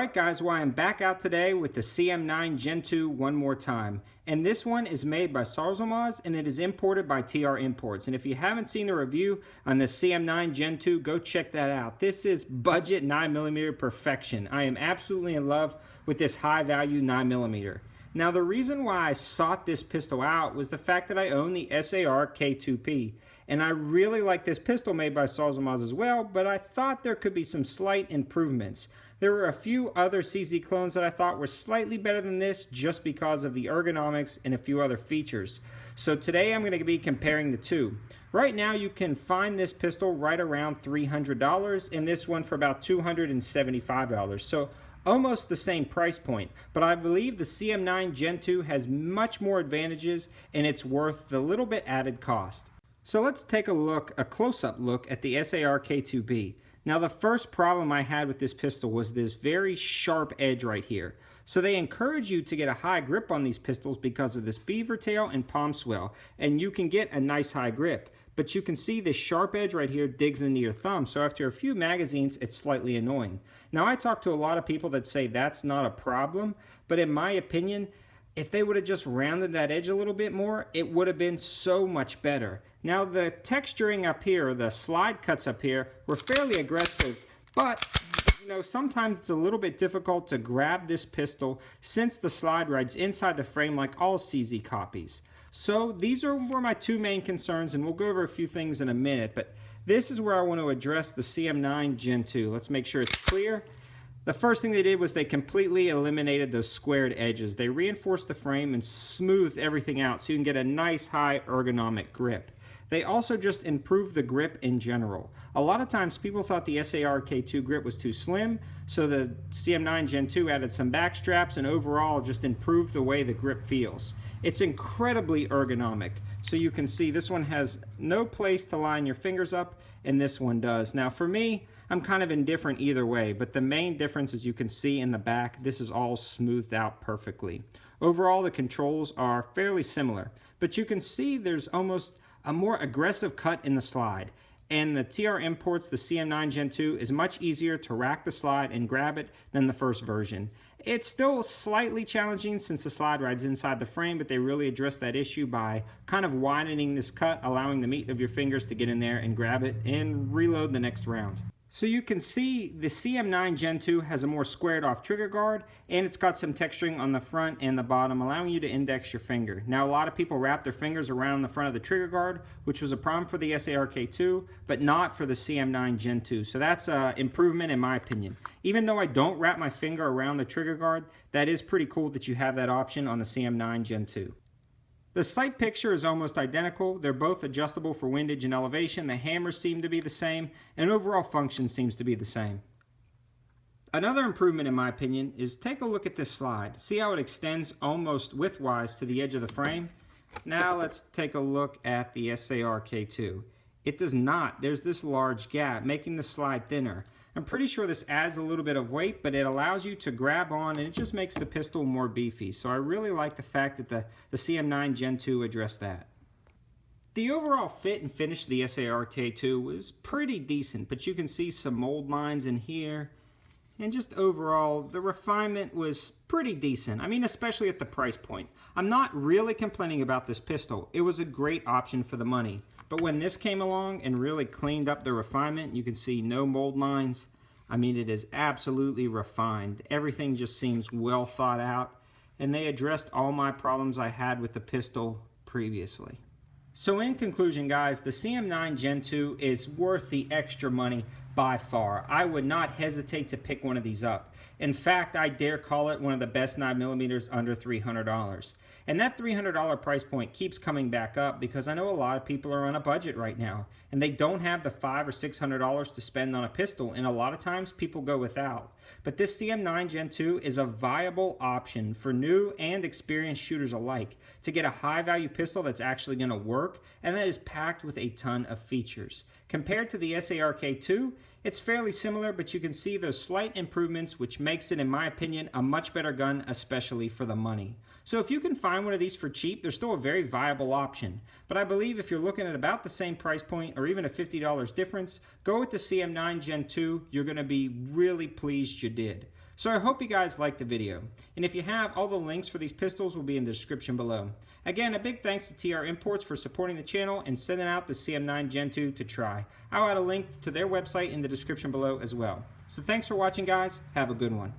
Alright guys, well I'm back out today with the CM9 GEN2 one more time. And this one is made by SAR and it is imported by TR Imports. And if you haven't seen the review on the CM9 GEN2, go check that out. This is budget 9mm perfection. I am absolutely in love with this high value 9mm. Now the reason why I sought this pistol out was the fact that I own the SAR K2P. And I really like this pistol made by SAR as well, but I thought there could be some slight improvements. There were a few other CZ clones that I thought were slightly better than this just because of the ergonomics and a few other features. So today I'm going to be comparing the two. Right now you can find this pistol right around $300 and this one for about $275. So almost the same price point, but I believe the CM9 GEN2 has much more advantages and it's worth the little bit added cost. So let's take a close-up look at the SAR K2P. Now the first problem I had with this pistol was this very sharp edge right here. So they encourage you to get a high grip on these pistols because of this beaver tail and palm swell, and you can get a nice high grip. But you can see this sharp edge right here digs into your thumb, so after a few magazines it's slightly annoying. Now I talk to a lot of people that say that's not a problem, but in my opinion, if they would have just rounded that edge a little bit more, it would have been so much better. Now the texturing up here, the slide cuts up here, were fairly aggressive, but you know, sometimes it's a little bit difficult to grab this pistol since the slide rides inside the frame like all CZ copies. So these were my two main concerns, and we'll go over a few things in a minute, but this is where I want to address the CM9 GEN2. Let's make sure it's clear. The first thing they did was they completely eliminated those squared edges. They reinforced the frame and smoothed everything out so you can get a nice high ergonomic grip. They also just improved the grip in general. A lot of times people thought the SAR K2 grip was too slim, so the CM9 GEN2 added some back straps and overall just improved the way the grip feels. It's incredibly ergonomic. So you can see this one has no place to line your fingers up, and this one does. Now for me, I'm kind of indifferent either way, but the main difference, as you can see in the back, this is all smoothed out perfectly. Overall, the controls are fairly similar, but you can see there's almost a more aggressive cut in the slide. And the TR Imports, the CM9 GEN2, is much easier to rack the slide and grab it than the first version. It's still slightly challenging since the slide rides inside the frame, but they really address that issue by kind of widening this cut, allowing the meat of your fingers to get in there and grab it and reload the next round. So you can see the CM9 GEN2 has a more squared off trigger guard, and it's got some texturing on the front and the bottom, allowing you to index your finger. Now a lot of people wrap their fingers around the front of the trigger guard, which was a problem for the SAR K2, but not for the CM9 GEN2. So that's an improvement in my opinion. Even though I don't wrap my finger around the trigger guard, that is pretty cool that you have that option on the CM9 GEN2. The sight picture is almost identical. They're both adjustable for windage and elevation. The hammers seem to be the same, and overall function seems to be the same. Another improvement in my opinion is take a look at this slide. See how it extends almost widthwise to the edge of the frame? Now let's take a look at the SAR K2. It does not. There's this large gap, making the slide thinner. I'm pretty sure this adds a little bit of weight, but it allows you to grab on and it just makes the pistol more beefy. So I really like the fact that the CM9 GEN2 addressed that. The overall fit and finish of the SAR K2 was pretty decent, but you can see some mold lines in here. And just overall, the refinement was pretty decent. I mean, especially at the price point. I'm not really complaining about this pistol. It was a great option for the money. But when this came along and really cleaned up the refinement, you can see no mold lines. I mean, it is absolutely refined. Everything just seems well thought out. And they addressed all my problems I had with the pistol previously. So in conclusion, guys, the CM9 GEN2 is worth the extra money by far. I would not hesitate to pick one of these up. In fact, I dare call it one of the best 9mm under $300. And that $300 price point keeps coming back up because I know a lot of people are on a budget right now and they don't have the $500 or $600 to spend on a pistol, and a lot of times people go without. But this CM9 GEN2 is a viable option for new and experienced shooters alike to get a high value pistol that's actually going to work and that is packed with a ton of features. Compared to the SAR K2, it's fairly similar, but you can see those slight improvements, which makes it, in my opinion, a much better gun, especially for the money. So if you can find one of these for cheap, they're still a very viable option. But I believe if you're looking at about the same price point or even a $50 difference, go with the CM9 GEN2. You're going to be really pleased you did. So I hope you guys liked the video, and if you have, all the links for these pistols will be in the description below. Again, a big thanks to TR Imports for supporting the channel and sending out the CM9 Gen 2 to try. I'll add a link to their website in the description below as well. So thanks for watching, guys. Have a good one.